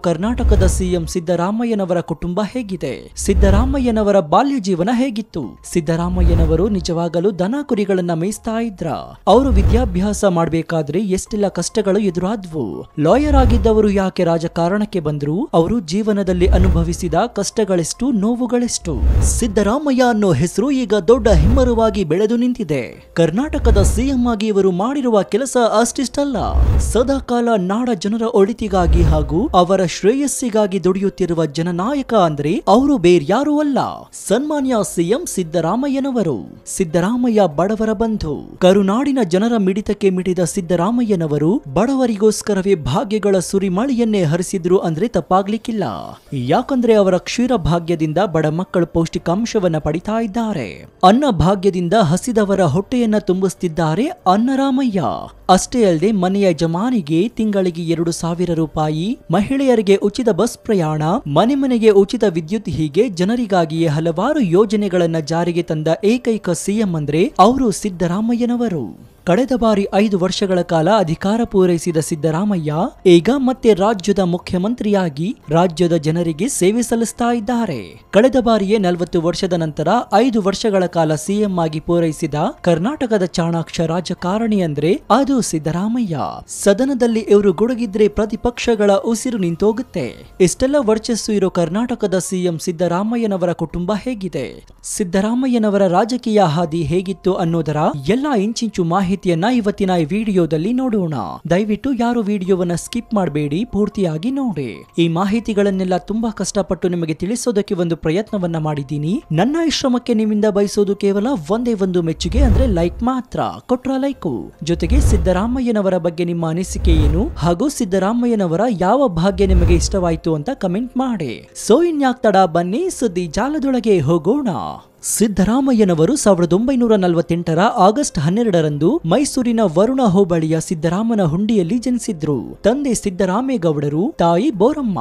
ಕರ್ನಾಟಕದ ಸಿಎಂ ಸಿದ್ದರಾಮಯ್ಯನವರ ಕುಟುಂಬ ಹೇಗಿದೆ? ಸಿದ್ದರಾಮಯ್ಯನವರ ಬಾಲ್ಯ ಜೀವನ ಹೇಗಿತ್ತು? ಸಿದ್ದರಾಮಯ್ಯನವರು ನಿಜವಾಗಲೂ ದನ ಕುರಿಗಳನ್ನ ಮೇಯಿಸ್ತಾ ಇದ್ರ? ಅವರು ವಿದ್ಯಾಭ್ಯಾಸ ಮಾಡಬೇಕಾದ್ರೆ ಎಷ್ಟೆಲ್ಲ ಕಷ್ಟಗಳು ಎದುರಾದ್ವು? ಲಾಯರ್ ಆಗಿದ್ದವರು ಯಾಕೆ ರಾಜಕಾರಣಕ್ಕೆ ಬಂದ್ರು? ಅವರು ಜೀವನದಲ್ಲಿ ಅನುಭವಿಸಿದ ಕಷ್ಟಗಳೆಷ್ಟು, ನೋವುಗಳೆಷ್ಟು? ಸಿದ್ದರಾಮಯ್ಯ ಅನ್ನೋ ಹೆಸರು ಈಗ ದೊಡ್ಡ ಹೆಮ್ಮರವಾಗಿ ಬೆಳೆದು ನಿಂತಿದೆ. ಕರ್ನಾಟಕದ ಸಿಎಂ ಆಗಿ ಇವರು ಮಾಡಿರುವ ಕೆಲಸ ಅಷ್ಟಿಷ್ಟಲ್ಲ. ಸದಾಕಾಲ ನಾಡ ಜನರ ಒಳಿತಿಗಾಗಿ ಹಾಗೂ ಅವರ ಶ್ರೇಯಸ್ಸಿಗಾಗಿ ದುಡಿಯುತ್ತಿರುವ ಜನನಾಯಕ ಅಂದ್ರೆ ಅವರು ಬೇರ್ಯಾರೂ ಅಲ್ಲ, ಸನ್ಮಾನ್ಯ ಸಿಎಂ ಸಿದ್ದರಾಮಯ್ಯನವರು. ಸಿದ್ದರಾಮಯ್ಯ ಬಡವರ ಬಂಧು. ಕರುನಾಡಿನ ಜನರ ಮಿಡಿತಕ್ಕೆ ಮಿಡಿದ ಸಿದ್ದರಾಮಯ್ಯನವರು ಬಡವರಿಗೋಸ್ಕರವೇ ಭಾಗ್ಯಗಳ ಸುರಿಮಳೆಯನ್ನೇ ಹರಿಸಿದ್ರು ಅಂದ್ರೆ ತಪ್ಪಾಗ್ಲಿಕ್ಕಿಲ್ಲ. ಯಾಕಂದ್ರೆ ಅವರ ಕ್ಷೀರ ಭಾಗ್ಯದಿಂದ ಬಡ ಮಕ್ಕಳು ಪೌಷ್ಟಿಕಾಂಶವನ್ನ ಪಡಿತಾ ಇದ್ದಾರೆ. ಅನ್ನ ಭಾಗ್ಯದಿಂದ ಹಸಿದವರ ಹೊಟ್ಟೆಯನ್ನ ತುಂಬಿಸುತ್ತಿದ್ದಾರೆ ಅನ್ನರಾಮಯ್ಯ. ಅಷ್ಟೇ ಅಲ್ಲದೆ ಮನೆಯ ಯಜಮಾನಿಗೆ ತಿಂಗಳಿಗೆ 2,000 ರೂಪಾಯಿ, ಮಹಿಳೆಯರಿಗೆ ಉಚಿತ ಬಸ್ ಪ್ರಯಾಣ, ಮನೆ ಮನೆಗೆ ಉಚಿತ ವಿದ್ಯುತ್, ಹೀಗೆ ಜನರಿಗಾಗಿಯೇ ಹಲವಾರು ಯೋಜನೆಗಳನ್ನ ಜಾರಿಗೆ ತಂದ ಏಕೈಕ ಸಿಎಂ ಅಂದ್ರೆ ಅವರು ಸಿದ್ದರಾಮಯ್ಯನವರು. ಕಳೆದ ಬಾರಿ 5 ವರ್ಷಗಳ ಕಾಲ ಅಧಿಕಾರ ಪೂರೈಸಿದ ಸಿದ್ದರಾಮಯ್ಯ ಈಗ ಮತ್ತೆ ರಾಜ್ಯದ ಮುಖ್ಯಮಂತ್ರಿಯಾಗಿ ರಾಜ್ಯದ ಜನರಿಗೆ ಸೇವೆ ಸಲ್ಲಿಸ್ತಾ ಇದ್ದಾರೆ. ಕಳೆದ ಬಾರಿಯೇ 40 ವರ್ಷದ ನಂತರ 5 ವರ್ಷಗಳ ಕಾಲ ಸಿಎಂ ಆಗಿ ಪೂರೈಸಿದ ಕರ್ನಾಟಕದ ಚಾಣಾಕ್ಷ ರಾಜಕಾರಣಿ ಅಂದ್ರೆ ಅದು ಸಿದ್ದರಾಮಯ್ಯ. ಸದನದಲ್ಲಿ ಇವರು ಗುಡುಗಿದ್ರೆ ಪ್ರತಿಪಕ್ಷಗಳ ಉಸಿರು ನಿಂತೋಗುತ್ತೆ. ಇಷ್ಟೆಲ್ಲ ವರ್ಚಸ್ಸು ಇರೋ ಕರ್ನಾಟಕದ ಸಿಎಂ ಸಿದ್ದರಾಮಯ್ಯನವರ ಕುಟುಂಬ ಹೇಗಿದೆ? ಸಿದ್ದರಾಮಯ್ಯನವರ ರಾಜಕೀಯ ಹಾದಿ ಹೇಗಿತ್ತು ಅನ್ನೋದರ ಎಲ್ಲ ಇಂಚಿಂಚು ಮಾಹಿತಿಯನ್ನ ಇವತ್ತಿನ ಈ ವಿಡಿಯೋದಲ್ಲಿ ನೋಡೋಣ. ದಯವಿಟ್ಟು ಯಾರು ವಿಡಿಯೋವನ್ನ ಸ್ಕಿಪ್ ಮಾಡಬೇಡಿ, ಪೂರ್ತಿಯಾಗಿ ನೋಡಿ. ಈ ಮಾಹಿತಿಗಳನ್ನೆಲ್ಲ ತುಂಬಾ ಕಷ್ಟಪಟ್ಟು ನಿಮಗೆ ತಿಳಿಸೋದಕ್ಕೆ ಒಂದು ಪ್ರಯತ್ನವನ್ನ ಮಾಡಿದ್ದೀನಿ. ನನ್ನ ಈ ಶ್ರಮಕ್ಕೆ ನಿಮ್ಮಿಂದ ಬಯಸೋದು ಕೇವಲ ಒಂದೇ ಒಂದು ಮೆಚ್ಚುಗೆ, ಅಂದ್ರೆ ಲೈಕ್ ಮಾತ್ರ. ಕೊಟ್ರ ಲೈಕು. ಜೊತೆಗೆ ಸಿದ್ದರಾಮಯ್ಯನವರ ಬಗ್ಗೆ ನಿಮ್ಮ ಅನಿಸಿಕೆ ಏನು ಹಾಗೂ ಸಿದ್ದರಾಮಯ್ಯನವರ ಯಾವ ಭಾಗ್ಯ ನಿಮಗೆ ಇಷ್ಟವಾಯಿತು ಅಂತ ಕಮೆಂಟ್ ಮಾಡಿ. ಸೊ ಇನ್ಯಾಕ್ ತಡ, ಬನ್ನಿ ಸುದ್ದಿ ಜಾಲದೊಳಗೆ ಹೋಗೋಣ. ಸಿದ್ದರಾಮಯ್ಯನವರು 1948ರ ಆಗಸ್ಟ್ 12ರಂದು ಮೈಸೂರಿನ ವರುಣ ಹೋಬಳಿಯ ಸಿದ್ದರಾಮನ ಹುಂಡಿಯಲ್ಲಿ ಜನಿಸಿದ್ರು. ತಂದೆ ಸಿದ್ದರಾಮೇಗೌಡರು, ತಾಯಿ ಬೋರಮ್ಮ.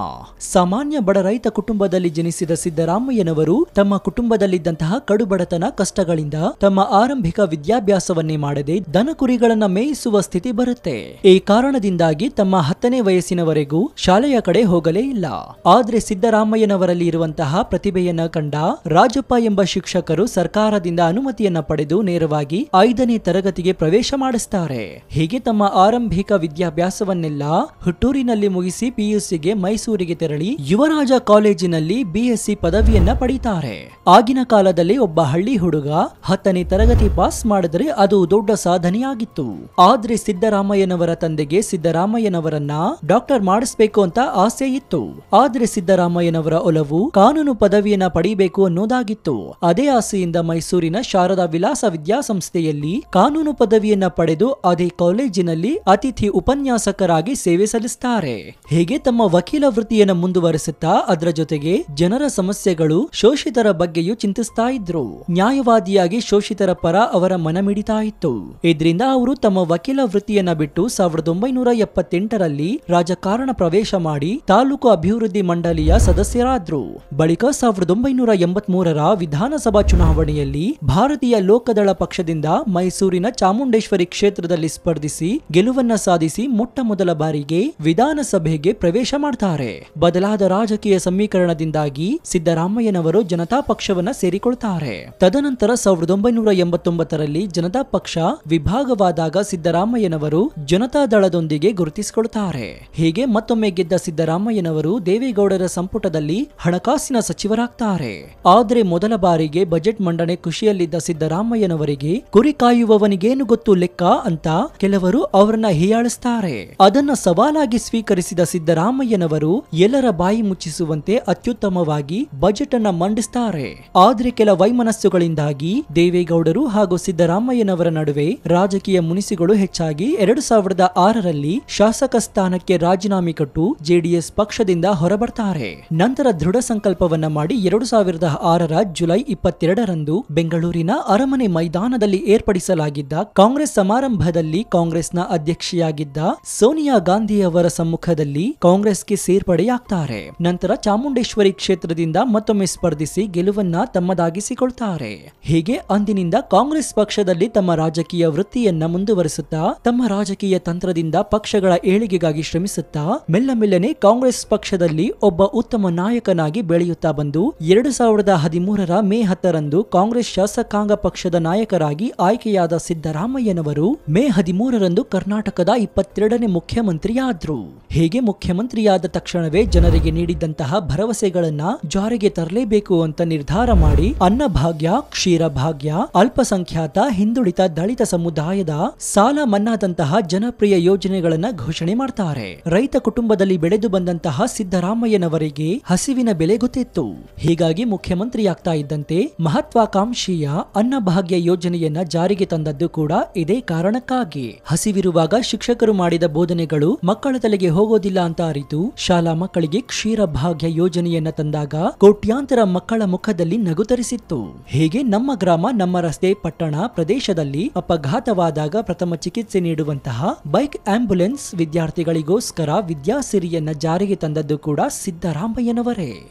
ಸಾಮಾನ್ಯ ಬಡ ರೈತ ಕುಟುಂಬದಲ್ಲಿ ಜನಿಸಿದ ಸಿದ್ದರಾಮಯ್ಯನವರು ತಮ್ಮ ಕುಟುಂಬದಲ್ಲಿದ್ದಂತಹ ಕಡುಬಡತನ ಕಷ್ಟಗಳಿಂದ ತಮ್ಮ ಆರಂಭಿಕ ವಿದ್ಯಾಭ್ಯಾಸವನ್ನೇ ಮಾಡದೆ ದನ ಕುರಿಗಳನ್ನ ಮೇಯಿಸುವ ಸ್ಥಿತಿ ಬರುತ್ತೆ. ಈ ಕಾರಣದಿಂದಾಗಿ ತಮ್ಮ 10ನೇ ವಯಸ್ಸಿನವರೆಗೂ ಶಾಲೆಯ ಕಡೆ ಹೋಗಲೇ ಇಲ್ಲ. ಆದ್ರೆ ಸಿದ್ದರಾಮಯ್ಯನವರಲ್ಲಿ ಇರುವಂತಹ ಪ್ರತಿಭೆಯನ್ನ ಕಂಡ ರಾಜಪ್ಪ ಎಂಬ ಶಿಕ್ಷಕರು ಸರ್ಕಾರದಿಂದ ಅನುಮತಿಯನ್ನ ಪಡೆದು ನೇರವಾಗಿ 5ನೇ ತರಗತಿಗೆ ಪ್ರವೇಶ ಮಾಡಿಸ್ತಾರೆ. ಹೀಗೆ ತಮ್ಮ ಆರಂಭಿಕ ವಿದ್ಯಾಭ್ಯಾಸವನ್ನೆಲ್ಲ ಹುಟ್ಟೂರಿನಲ್ಲಿ ಮುಗಿಸಿ ಪಿಯುಸಿಗೆ ಮೈಸೂರಿಗೆ ತೆರಳಿ ಯುವರಾಜ ಕಾಲೇಜಿನಲ್ಲಿ ಬಿಎಸ್ಸಿ ಪದವಿಯನ್ನ ಪಡೀತಾರೆ. ಆಗಿನ ಕಾಲದಲ್ಲಿ ಒಬ್ಬ ಹಳ್ಳಿ ಹುಡುಗ 10ನೇ ತರಗತಿ ಪಾಸ್ ಮಾಡಿದ್ರೆ ಅದು ದೊಡ್ಡ ಸಾಧನೆಯಾಗಿತ್ತು. ಆದ್ರೆ ಸಿದ್ದರಾಮಯ್ಯನವರ ತಂದೆಗೆ ಸಿದ್ದರಾಮಯ್ಯನವರನ್ನ ಡಾಕ್ಟರ್ ಮಾಡಿಸ್ಬೇಕು ಅಂತ ಆಸೆ ಇತ್ತು. ಆದ್ರೆ ಸಿದ್ದರಾಮಯ್ಯನವರ ಒಲವು ಕಾನೂನು ಪದವಿಯನ್ನ ಪಡಿಬೇಕು ಅನ್ನೋದಾಗಿತ್ತು. ಅದೇ ಆಸೆಯಿಂದ ಮೈಸೂರಿನ ಶಾರದಾ ವಿಲಾಸ ವಿದ್ಯಾಸಂಸ್ಥೆಯಲ್ಲಿ ಕಾನೂನು ಪದವಿಯನ್ನ ಪಡೆದು ಅದೇ ಕಾಲೇಜಿನಲ್ಲಿ ಅತಿಥಿ ಉಪನ್ಯಾಸಕರಾಗಿ ಸೇವೆ ಸಲ್ಲಿಸುತ್ತಾರೆ. ಹೀಗೆ ತಮ್ಮ ವಕೀಲ ವೃತ್ತಿಯನ್ನು ಮುಂದುವರಿಸುತ್ತಾ ಅದರ ಜೊತೆಗೆ ಜನರ ಸಮಸ್ಯೆಗಳು, ಶೋಷಿತರ ಬಗ್ಗೆಯೂ ಚಿಂತಿಸ್ತಾ ಇದ್ರು. ನ್ಯಾಯವಾದಿಯಾಗಿ ಶೋಷಿತರ ಪರ ಅವರ ಮನ ಮಿಡಿತಾ ಇತ್ತು. ಇದರಿಂದ ಅವರು ತಮ್ಮ ವಕೀಲ ವೃತ್ತಿಯನ್ನ ಬಿಟ್ಟು 1978ರಲ್ಲಿ ರಾಜಕಾರಣ ಪ್ರವೇಶ ಮಾಡಿ ತಾಲೂಕು ಅಭಿವೃದ್ಧಿ ಮಂಡಳಿಯ ಸದಸ್ಯರಾದ್ರು. ಬಳಿಕ 1983ರ ವಿಧಾನಸಭಾ ಚುನಾವಣೆಯಲ್ಲಿ ಭಾರತೀಯ ಲೋಕದಳ ಪಕ್ಷದಿಂದ ಮೈಸೂರಿನ ಚಾಮುಂಡೇಶ್ವರಿ ಕ್ಷೇತ್ರದಲ್ಲಿ ಸ್ಪರ್ಧಿಸಿ ಗೆಲುವನ್ನ ಸಾಧಿಸಿ ಮೊಟ್ಟ ಮೊದಲ ಬಾರಿಗೆ ವಿಧಾನಸಭೆಗೆ ಪ್ರವೇಶ ಮಾಡ್ತಾರೆ. ಬದಲಾದ ರಾಜಕೀಯ ಸಮೀಕರಣದಿಂದಾಗಿ ಸಿದ್ದರಾಮಯ್ಯನವರು ಜನತಾ ಪಕ್ಷವನ್ನ ಸೇರಿಕೊಳ್ತಾರೆ. ತದನಂತರ 1989ರಲ್ಲಿ ಜನತಾ ಪಕ್ಷ ವಿಭಾಗವಾದಾಗ ಸಿದ್ದರಾಮಯ್ಯನವರು ಜನತಾ ದಳದೊಂದಿಗೆ ಗುರುತಿಸಿಕೊಳ್ತಾರೆ. ಹೀಗೆ ಮತ್ತೊಮ್ಮೆ ಗೆದ್ದ ಸಿದ್ದರಾಮಯ್ಯನವರು ದೇವೇಗೌಡರ ಸಂಪುಟದಲ್ಲಿ ಹಣಕಾಸಿನ ಸಚಿವರಾಗ್ತಾರೆ. ಆದ್ರೆ ಮೊದಲ ಬಾರಿಗೆ ಬಜೆಟ್ ಮಂಡನೆ ಖುಷಿಯಲ್ಲಿದ್ದ ಸಿದ್ದರಾಮಯ್ಯನವರಿಗೆ ಕುರಿ ಕಾಯುವವನಿಗೇನು ಗೊತ್ತು ಲೆಕ್ಕ ಅಂತ ಕೆಲವರು ಅವರನ್ನ ಹೀಯಾಳಿಸ್ತಾರೆ. ಅದನ್ನ ಸವಾಲಾಗಿ ಸ್ವೀಕರಿಸಿದ ಸಿದ್ದರಾಮಯ್ಯನವರು ಎಲ್ಲರ ಬಾಯಿ ಮುಚ್ಚಿಸುವಂತೆ ಅತ್ಯುತ್ತಮವಾಗಿ ಬಜೆಟ್ ಅನ್ನ ಮಂಡಿಸ್ತಾರೆ. ಆದ್ರೆ ಕೆಲ ವೈಮನಸ್ಸುಗಳಿಂದಾಗಿ ದೇವೇಗೌಡರು ಹಾಗೂ ಸಿದ್ದರಾಮಯ್ಯನವರ ನಡುವೆ ರಾಜಕೀಯ ಮುನಿಸುಗಳು ಹೆಚ್ಚಾಗಿ 2006ರಲ್ಲಿ ಶಾಸಕ ಸ್ಥಾನಕ್ಕೆ ರಾಜೀನಾಮೆ ಕೊಟ್ಟು ಜೆಡಿಎಸ್ ಪಕ್ಷದಿಂದ ಹೊರಬರ್ತಾರೆ. ನಂತರ ದೃಢ ಸಂಕಲ್ಪವನ್ನ ಮಾಡಿ 2006ರ ಜುಲೈ 22ರಂದು ಬೆಂಗಳೂರಿನ ಅರಮನೆ ಮೈದಾನದಲ್ಲಿ ಏರ್ಪಡಿಸಲಾಗಿದ್ದ ಕಾಂಗ್ರೆಸ್ ಸಮಾರಂಭದಲ್ಲಿ ಕಾಂಗ್ರೆಸ್ನ ಅಧ್ಯಕ್ಷೆಯಾಗಿದ್ದ ಸೋನಿಯಾ ಗಾಂಧಿ ಅವರ ಸಮ್ಮುಖದಲ್ಲಿ ಕಾಂಗ್ರೆಸ್ಗೆ ಸೇರ್ಪಡೆಯಾಗ್ತಾರೆ. ನಂತರ ಚಾಮುಂಡೇಶ್ವರಿ ಕ್ಷೇತ್ರದಿಂದ ಮತ್ತೊಮ್ಮೆ ಸ್ಪರ್ಧಿಸಿ ಗೆಲುವನ್ನ ತಮ್ಮದಾಗಿಸಿಕೊಳ್ತಾರೆ. ಹೀಗೆ ಅಂದಿನಿಂದ ಕಾಂಗ್ರೆಸ್ ಪಕ್ಷದಲ್ಲಿ ತಮ್ಮ ರಾಜಕೀಯ ವೃತ್ತಿಯನ್ನ ಮುಂದುವರಿಸುತ್ತಾ ತಮ್ಮ ರಾಜಕೀಯ ತಂತ್ರದಿಂದ ಪಕ್ಷಗಳ ಏಳಿಗೆಗಾಗಿ ಶ್ರಮಿಸುತ್ತಾ ಮೆಲ್ಲನೆ ಕಾಂಗ್ರೆಸ್ ಪಕ್ಷದಲ್ಲಿ ಒಬ್ಬ ಉತ್ತಮ ನಾಯಕನಾಗಿ ಬೆಳೆಯುತ್ತಾ ಬಂದು 2013ರ ಮೇ 10ರಂದು ಕಾಂಗ್ರೆಸ್ ಶಾಸಕಾಂಗ ಪಕ್ಷದ ನಾಯಕರಾಗಿ ಆಯ್ಕೆಯಾದ ಸಿದ್ದರಾಮಯ್ಯನವರು ಮೇ 13ರಂದು ಕರ್ನಾಟಕದ 22ನೇ ಮುಖ್ಯಮಂತ್ರಿಯಾದ್ರು. ಹೀಗೆ ಮುಖ್ಯಮಂತ್ರಿಯಾದ ತಕ್ಷಣವೇ ಜನರಿಗೆ ನೀಡಿದಂತಹ ಭರವಸೆಗಳನ್ನ ಜಾರಿಗೆ ತರಲೇಬೇಕು ಅಂತ ನಿರ್ಧಾರ ಮಾಡಿ ಅನ್ನಭಾಗ್ಯ, ಕ್ಷೀರಭಾಗ್ಯ, ಅಲ್ಪಸಂಖ್ಯಾತ, ಹಿಂದುಳಿದ, ದಲಿತ ಸಮುದಾಯದ ಸಾಲ ಮನ್ನಾದಂತಹ ಜನಪ್ರಿಯ ಯೋಜನೆಗಳನ್ನ ಘೋಷಣೆ ಮಾಡ್ತಾರೆ. ರೈತ ಕುಟುಂಬದಲ್ಲಿ ಬೆಳೆದು ಬಂದಂತಹ ಸಿದ್ದರಾಮಯ್ಯನವರಿಗೆ ಹಸಿವಿನ ಬೆಲೆ ಗೊತ್ತಿತ್ತು. ಹೀಗಾಗಿ ಮುಖ್ಯಮಂತ್ರಿಯಾಗ್ತಾ ಇದ್ದಂತೆ ಮಹತ್ವಾಕಾಂಕ್ಷಿಯ ಅನ್ನಭಾಗ್ಯ ಯೋಜನೆಯನ್ನ ಜಾರಿಗೆ ತಂದದ್ದು ಕೂಡ ಇದೇ ಕಾರಣಕ್ಕಾಗಿ. ಹಸಿವಿರುವಾಗ ಶಿಕ್ಷಕರು ಮಾಡಿದ ಬೋಧನೆಗಳು ಮಕ್ಕಳ ತಲೆಗೆ ಹೋಗೋದಿಲ್ಲ ಅಂತ ಅರಿತು ಶಾಲಾ ಮಕ್ಕಳಿಗೆ ಕ್ಷೀರಭಾಗ್ಯ ಯೋಜನೆಯನ್ನ ತಂದಾಗ ಕೋಟ್ಯಾಂತರ ಮಕ್ಕಳ ಮುಖದಲ್ಲಿ ನಗು ತರಿಸಿತ್ತು. ಹೀಗೆ ನಮ್ಮ ಗ್ರಾಮ, ನಮ್ಮ ರಸ್ತೆ, ಪಟ್ಟಣ ಪ್ರದೇಶದಲ್ಲಿ ಅಪಘಾತವಾದಾಗ ಪ್ರಥಮ ಚಿಕಿತ್ಸೆ ನೀಡುವಂತಹ ಬೈಕ್ ಆಂಬ್ಯುಲೆನ್ಸ್, ವಿದ್ಯಾರ್ಥಿಗಳಿಗೋಸ್ಕರ ವಿದ್ಯಾಸಿರಿಯನ್ನ ಜಾರಿಗೆ ತಂದದ್ದು ಕೂಡ ಸಿದ್ದರಾಮಯ್ಯನವರೇ.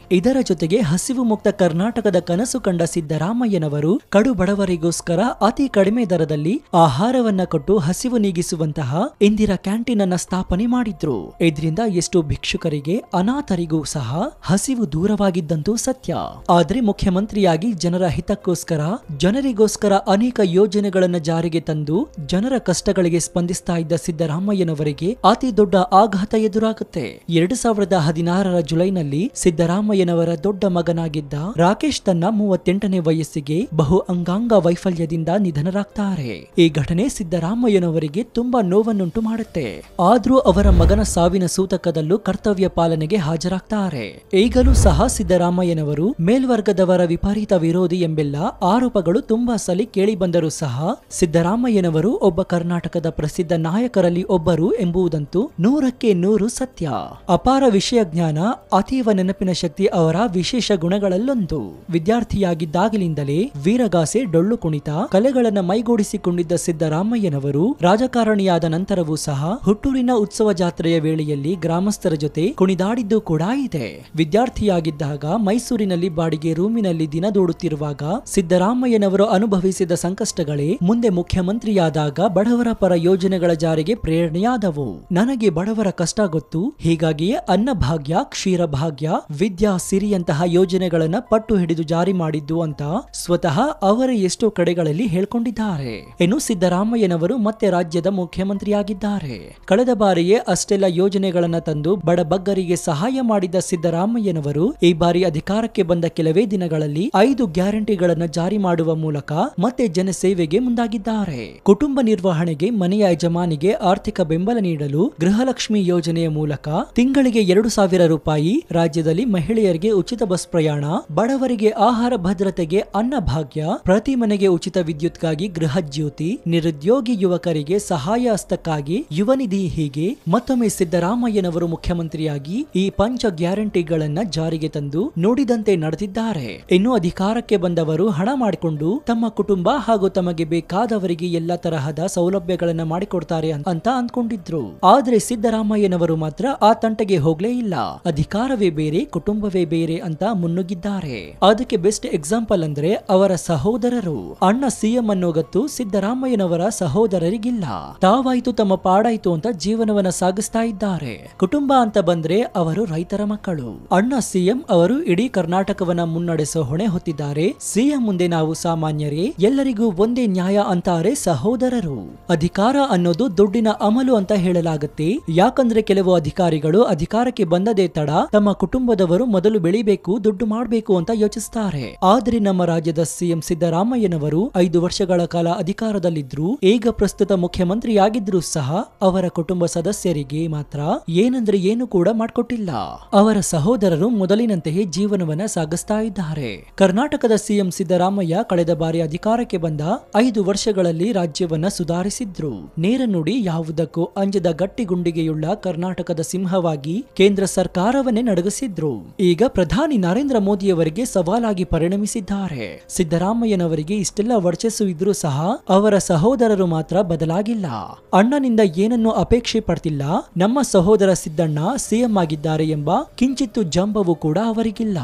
ಇದರ ಜೊತೆಗೆ ಹಸಿವು ಮುಕ್ತ ಕರ್ನಾಟಕದ ಕನಸು ಕಂಡ ಸಿದ್ದರಾಮಯ್ಯನವರು ಕಡು ಬಡವರಿಗೋಸ್ಕರ ಅತಿ ಕಡಿಮೆ ದರದಲ್ಲಿ ಆಹಾರವನ್ನ ಕೊಟ್ಟು ಹಸಿವು ನೀಗಿಸುವಂತಹ ಇಂದಿರಾ ಕ್ಯಾಂಟೀನ್ ಅನ್ನ ಸ್ಥಾಪನೆ ಮಾಡಿದ್ರು. ಇದರಿಂದ ಎಷ್ಟೋ ಭಿಕ್ಷುಕರಿಗೆ, ಅನಾಥರಿಗೂ ಸಹ ಹಸಿವು ದೂರವಾಗಿದ್ದಂತೂ ಸತ್ಯ. ಆದ್ರೆ ಮುಖ್ಯಮಂತ್ರಿಯಾಗಿ ಜನರ ಹಿತಕ್ಕೋಸ್ಕರ, ಜನರಿಗೋಸ್ಕರ ಅನೇಕ ಯೋಜನೆಗಳನ್ನ ಜಾರಿಗೆ ತಂದು ಜನರ ಕಷ್ಟಗಳಿಗೆ ಸ್ಪಂದಿಸ್ತಾ ಇದ್ದ ಸಿದ್ದರಾಮಯ್ಯನವರಿಗೆ ಅತಿ ದೊಡ್ಡ ಆಘಾತ ಎದುರಾಗುತ್ತೆ. 2016ರ ಜುಲೈನಲ್ಲಿ ಸಿದ್ದರಾಮಯ್ಯನವರ ದೊಡ್ಡ ಮಗನಾಗಿದ್ದ ರಾಕೇಶ್ ತನ್ನ 38ನೇ ವಯಸ್ಸಿಗೆ ಬಹು ಅಂಗಾಂಗ ವೈಫಲ್ಯದಿಂದ ನಿಧನರಾಗ್ತಾರೆ. ಈ ಘಟನೆ ಸಿದ್ದರಾಮಯ್ಯನವರಿಗೆ ತುಂಬಾ ನೋವನ್ನುಂಟು ಮಾಡುತ್ತೆ. ಆದ್ರೂ ಅವರ ಮಗನ ಸಾವಿನ ಸೂತಕದಲ್ಲೂ ಕರ್ತವ್ಯ ಪಾಲನೆಗೆ ಹಾಜರಾಗ್ತಾರೆ. ಈಗಲೂ ಸಹ ಸಿದ್ದರಾಮಯ್ಯನವರು ಮೇಲ್ವರ್ಗದವರ ವಿಪರೀತ ವಿರೋಧಿ ಎಂಬೆಲ್ಲ ಆರೋಪಗಳು ತುಂಬಾ ಸಲ ಕೇಳಿ ಬಂದರೂ ಸಹ ಸಿದ್ದರಾಮಯ್ಯನವರು ಒಬ್ಬ ಕರ್ನಾಟಕದ ಪ್ರಸಿದ್ಧ ನಾಯಕರಲ್ಲಿ ಒಬ್ಬರು ಎಂಬುದಂತೂ 100ಕ್ಕೆ 100 ಸತ್ಯ. ಅಪಾರ ವಿಷಯ ಜ್ಞಾನ, ಅತೀವ ನೆನಪಿನ ಶಕ್ತಿ ಅವರ ವಿಶೇಷ ಗುಣಗಳಲ್ಲೊಂದು. ವಿದ್ಯಾರ್ಥಿಯಾಗಿದ್ದಾಗಲಿಂದಲೇ ವೀರಗಾಸೆ, ಡೊಳ್ಳು ಕುಣಿತ ಕಲೆಗಳನ್ನ ಮೈಗೂಡಿಸಿಕೊಂಡಿದ್ದ ಸಿದ್ದರಾಮಯ್ಯನವರು ರಾಜಕಾರಣಿಯಾದ ನಂತರವೂ ಸಹ ಹುಟ್ಟೂರಿನ ಉತ್ಸವ ಜಾತ್ರೆಯ ವೇಳೆಯಲ್ಲಿ ಗ್ರಾಮಸ್ಥರ ಜೊತೆ ಕುಣಿದಾಡಿದ್ದು ಕೂಡ ಇದೆ. ವಿದ್ಯಾರ್ಥಿಯಾಗಿದ್ದಾಗ ಮೈಸೂರಿನಲ್ಲಿ ಬಾಡಿಗೆ ರೂಮಿನಲ್ಲಿ ದಿನ ದೂಡುತ್ತಿರುವಾಗ ಸಿದ್ದರಾಮಯ್ಯನವರು ಅನುಭವಿಸಿದ ಸಂಕಷ್ಟಗಳೇ ಮುಂದೆ ಮುಖ್ಯಮಂತ್ರಿಯಾದಾಗ ಬಡವರ ಪರ ಯೋಜನೆಗಳ ಜಾರಿಗೆ ಪ್ರೇರಣೆಯಾದವು. ನನಗೆ ಬಡವರ ಕಷ್ಟ ಗೊತ್ತು, ಹೀಗಾಗಿಯೇ ಅನ್ನಭಾಗ್ಯ, ಕ್ಷೀರಭಾಗ್ಯ, ವಿದ್ಯಾ ಸಿರಿಯಂತಹ ಯೋಜನೆಗಳನ್ನ ಪಟ್ಟು ಹಿಡಿದು ಜಾರಿ ಮಾಡಿದ್ದು ಅಂತ ಸ್ವತಃ ಅವರೇ ಎಷ್ಟೋ ಕಡೆಗಳಲ್ಲಿ ಹೇಳ್ಕೊಂಡಿದ್ದಾರೆ. ಇನ್ನು ಸಿದ್ದರಾಮಯ್ಯನವರು ಮತ್ತೆ ರಾಜ್ಯದ ಮುಖ್ಯಮಂತ್ರಿಯಾಗಿದ್ದಾರೆ. ಕಳೆದ ಬಾರಿಯೇ ಅಷ್ಟೆಲ್ಲ ಯೋಜನೆಗಳನ್ನ ತಂದು ಬಡಬಗ್ಗರಿಗೆ ಸಹಾಯ ಮಾಡಿದ ಸಿದ್ದರಾಮಯ್ಯನವರು ಈ ಬಾರಿ ಅಧಿಕಾರಕ್ಕೆ ಬಂದ ಕೆಲವೇ ದಿನಗಳಲ್ಲಿ 5 ಗ್ಯಾರಂಟಿಗಳನ್ನ ಜಾರಿ ಮಾಡುವ ಮೂಲಕ ಮತ್ತೆ ಜನಸೇವೆಗೆ ಮುಂದಾಗಿದ್ದಾರೆ. ಕುಟುಂಬ ನಿರ್ವಹಣೆಗೆ, ಮನೆಯ ಯಜಮಾನಿಗೆ ಆರ್ಥಿಕ ಬೆಂಬಲ ನೀಡಲು ಗೃಹಲಕ್ಷ್ಮಿ ಯೋಜನೆಯ ಮೂಲಕ ತಿಂಗಳಿಗೆ 2,000 ರೂಪಾಯಿ, ರಾಜ್ಯದಲ್ಲಿ ಮಹಿಳೆಯರಿಗೆ ಉಚಿತ ಬಸ್ ಪ್ರಯಾಣ, ಬಡವರಿಗೆ ಆಹಾರ ಭದ್ರತೆಗೆ ಅನ್ನಭಾಗ್ಯ, ಪ್ರತಿ ಮನೆಗೆ ಉಚಿತ ವಿದ್ಯುತ್ಗಾಗಿ ಗೃಹ ಜ್ಯೋತಿ, ನಿರುದ್ಯೋಗಿ ಯುವಕರಿಗೆ ಸಹಾಯ ಹಸ್ತಕ್ಕಾಗಿ ಯುವ ನಿಧಿ, ಹೀಗೆ ಮತ್ತೊಮ್ಮೆ ಸಿದ್ದರಾಮಯ್ಯನವರು ಮುಖ್ಯಮಂತ್ರಿಯಾಗಿ ಈ ಪಂಚ ಗ್ಯಾರಂಟಿಗಳನ್ನ ಜಾರಿಗೆ ತಂದು ನುಡಿದಂತೆ ನಡೆದಿದ್ದಾರೆ. ಇನ್ನು ಅಧಿಕಾರಕ್ಕೆ ಬಂದವರು ಹಣ ಮಾಡಿಕೊಂಡು ತಮ್ಮ ಕುಟುಂಬ ಹಾಗೂ ತಮಗೆ ಬೇಕಾದವರಿಗೆ ಎಲ್ಲ ತರಹದ ಸೌಲಭ್ಯಗಳನ್ನ ಮಾಡಿಕೊಡ್ತಾರೆ ಅಂತ ಅಂದ್ಕೊಂಡಿದ್ರು. ಆದ್ರೆ ಸಿದ್ದರಾಮಯ್ಯನವರು ಮಾತ್ರ ಆ ತಂಟೆಗೆ ಹೋಗ್ಲೇ ಇಲ್ಲ. ಅಧಿಕಾರವೇ ಬೇರೆ, ಕುಟುಂಬವೇ ಬೇರೆ ಅಂತ ಮುನ್ನುಗ್ಗಿದ್ದಾರೆ. ಅದಕ್ಕೆ ಬೆಸ್ಟ್ ಎಕ್ಸಾಂಪಲ್ ಅಂದ್ರೆ ಅವರ ಸಹೋದರರು. ಅಣ್ಣ ಸಿಎಂ ಅನ್ನೋ ಗತ್ತು ಸಿದ್ದರಾಮಯ್ಯನವರ ಸಹೋದರರಿಗಿಲ್ಲ. ತಾವಾಯ್ತು ತಮ್ಮ ಪಾಡಾಯ್ತು ಅಂತ ಜೀವನವನ್ನ ಸಾಗಿಸ್ತಾ ಇದ್ದಾರೆ. ಕುಟುಂಬ ಅಂತ ಬಂದ್ರೆ ಅವರು ರೈತರ ಮಕ್ಕಳು. ಅಣ್ಣ ಸಿಎಂ ಅವರು ಇಡೀ ಕರ್ನಾಟಕವನ್ನ ಮುನ್ನಡೆಸೋ ಹೊಣೆ ಹೊತ್ತಿದ್ದಾರೆ. ಸಿಎಂ ಮುಂದೆ ನಾವು ಸಾಮಾನ್ಯರೇ, ಎಲ್ಲರಿಗೂ ಒಂದೇ ನ್ಯಾಯ ಅಂತಾರೆ ಸಹೋದರರು. ಅಧಿಕಾರ ಅನ್ನೋದು ದುಡ್ಡಿನ ಅಮಲು ಅಂತ ಹೇಳಲಾಗುತ್ತೆ. ಯಾಕಂದ್ರೆ ಕೆಲವು ಅಧಿಕಾರಿಗಳು ಅಧಿಕಾರಕ್ಕೆ ಬಂದದೇ ತಡ ತಮ್ಮ ಕುಟುಂಬದವರು ಮೊದಲು ಬೆಳಿಬೇಕು, ದುಡ್ಡು ಮಾಡಬೇಕು ಅಂತ ಯೋಚಿಸ್ತಾರೆ. ಆದ್ರೆ ನಮ್ಮ ರಾಜ್ಯದ ಸಿಎಂ ಸಿದ್ದರಾಮಯ್ಯನವರು 5 ವರ್ಷಗಳ ಕಾಲ ಅಧಿಕಾರದಲ್ಲಿದ್ರು, ಈಗ ಪ್ರಸ್ತುತ ಮುಖ್ಯಮಂತ್ರಿಯಾಗಿದ್ರು ಸಹ ಅವರ ಕುಟುಂಬ ಸದಸ್ಯರಿಗೆ ಮಾತ್ರ ಏನಂದ್ರೆ ಏನು ಕೂಡ ಮಾಡ್ಕೊಟ್ಟಿಲ್ಲ. ಅವರ ಸಹೋದರರು ಮೊದಲಿನಂತೆಯೇ ಜೀವನವನ್ನ ಸಾಗಿಸ್ತಾ ಇದ್ದಾರೆ. ಕರ್ನಾಟಕದ ಸಿಎಂ ಸಿದ್ದರಾಮಯ್ಯ ಕಳೆದ ಬಾರಿ ಅಧಿಕಾರಕ್ಕೆ ಬಂದ 5 ವರ್ಷಗಳಲ್ಲಿ ರಾಜ್ಯವನ್ನ ಸುಧಾರಿಸಿದ್ರು. ನೇರ ನುಡಿ, ಯಾವುದಕ್ಕೂ ಅಂಜದ ಗಟ್ಟಿಗುಂಡಿಗೆಯುಳ್ಳ ಕರ್ನಾಟಕದ ಸಿಂಹವಾಗಿ ಕೇಂದ್ರ ಸರ್ಕಾರವನ್ನೇ ನಡಗಿಸಿದ್ರು. ಈಗ ಪ್ರಧಾನಿ ನರೇಂದ್ರ ಮೋದಿಯವರಿಗೆ ಸವಾಲಾಗಿ ಪರಿಣಮಿಸಿದ್ದಾರೆ. ಪ್ರೇಮಿಸಿದ್ದಾರೆ. ಸಿದ್ದರಾಮಯ್ಯನವರಿಗೆ ಇಷ್ಟೆಲ್ಲ ವರ್ಚಸ್ಸು ಇದ್ರೂ ಸಹ ಅವರ ಸಹೋದರರು ಮಾತ್ರ ಬದಲಾಗಿಲ್ಲ. ಅಣ್ಣನಿಂದ ಏನನ್ನು ಅಪೇಕ್ಷೆ ಪಡ್ತಿಲ್ಲ. ನಮ್ಮ ಸಹೋದರ ಸಿದ್ದಣ್ಣ ಸಿಎಂ ಆಗಿದ್ದಾರೆ ಎಂಬ ಕಿಂಚಿತ್ತು ಜಂಬವೂ ಕೂಡ ಅವರಿಗಿಲ್ಲ.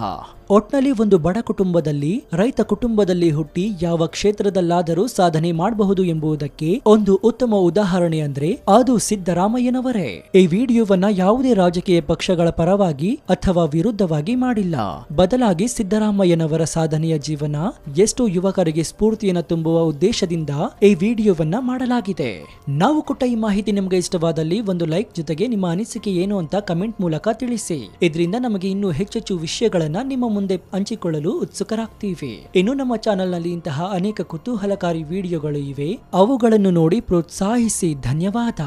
ಒಟ್ನಲ್ಲಿ ಒಂದು ಬಡ ಕುಟುಂಬದಲ್ಲಿ, ರೈತ ಕುಟುಂಬದಲ್ಲಿ ಹುಟ್ಟಿ ಯಾವ ಕ್ಷೇತ್ರದಲ್ಲಾದರೂ ಸಾಧನೆ ಮಾಡಬಹುದು ಎಂಬುದಕ್ಕೆ ಒಂದು ಉತ್ತಮ ಉದಾಹರಣೆ ಅಂದ್ರೆ ಅದು ಸಿದ್ದರಾಮಯ್ಯನವರೇ. ಈ ವಿಡಿಯೋವನ್ನ ಯಾವುದೇ ರಾಜಕೀಯ ಪಕ್ಷಗಳ ಪರವಾಗಿ ಅಥವಾ ವಿರುದ್ಧವಾಗಿ ಮಾಡಿಲ್ಲ. ಬದಲಾಗಿ ಸಿದ್ದರಾಮಯ್ಯನವರ ಸಾಧನೆಯ ಜೀವನ ಎಷ್ಟು ಯುವಕರಿಗೆ ಸ್ಫೂರ್ತಿಯನ್ನು ತುಂಬುವ ಉದ್ದೇಶದಿಂದ ಈ ವಿಡಿಯೋವನ್ನ ಮಾಡಲಾಗಿದೆ. ನಾವು ಕೊಟ್ಟ ಈ ಮಾಹಿತಿ ನಿಮಗೆ ಇಷ್ಟವಾದಲ್ಲಿ ಒಂದು ಲೈಕ್ ಜೊತೆಗೆ ನಿಮ್ಮ ಅನಿಸಿಕೆ ಏನು ಅಂತ ಕಮೆಂಟ್ ಮೂಲಕ ತಿಳಿಸಿ. ಇದರಿಂದ ನಮಗೆ ಇನ್ನೂ ಹೆಚ್ಚೆಚ್ಚು ವಿಷಯಗಳನ್ನ ನಿಮ್ಮ ಮುಂದೆ ಹಂಚಿಕೊಳ್ಳಲು ಉತ್ಸುಕರಾಗ್ತೀವಿ. ಇನ್ನು ನಮ್ಮ ಚಾನೆಲ್ ನಲ್ಲಿ ಇಂತಹ ಅನೇಕ ಕುತೂಹಲಕಾರಿ ವಿಡಿಯೋಗಳು ಇವೆ. ಅವುಗಳನ್ನು ನೋಡಿ ಪ್ರೋತ್ಸಾಹಿಸಿ. ಧನ್ಯವಾದ.